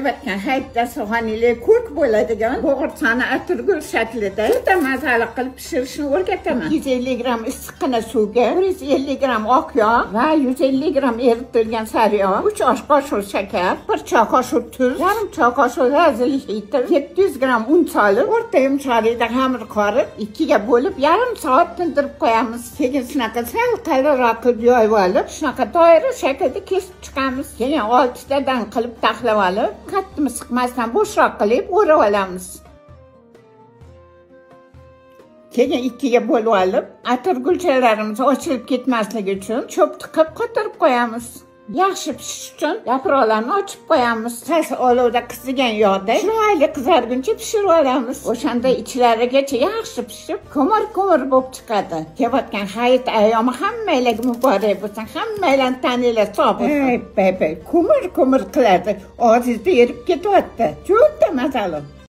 Vatgan hayit dasturxonilar ko'k bo'ladigan bo'g'irsoqni atirgul shaklida juda mazali qilib pishirishni o'rgataman. 150 gram issiqqina suvga 150 gram oq yog' va 150 gram eritilgan sariyog', 3 osh qoshiq shakar, 1 choy qoshiq tuz, yarim choy qoshiq razilhiyt, 700 gram un solib, o'rta yumshoqlikda xamir qorib, ikkiga bo'lib yarim soat tindirib qo'yamiz. Keyin shunaqa sal qalinroq qilib yoyib olib, shunaqa doira shaklda kesib chiqamiz. Keyin 6 tadan qilib taxlab olib, qattiq siqmasdan bo'shroq qilib o'rab olamiz. Keyin ikkiga bo'lib olib, atirgulchalarimiz ochilib ketmasligi uchun cho'p tiqib qotirib qo'yamiz. Yaxshi pishish uchun yaproqlarni ochib qo'yamiz. Qaysi olovda qizigan yog'da chiroyli qizarguncha pishirib olamiz. O'shanda ichlarigacha yaxshi pishib, ko'mir bo'lib chiqadi. Kelayotgan hayit ayyomi hammanglarga muborak bo'lsin. Hammanglarni taninglar sog' bo'lsin. Ko'mir qiladi. Og'zingizda erib ketyapti. Juda mazali.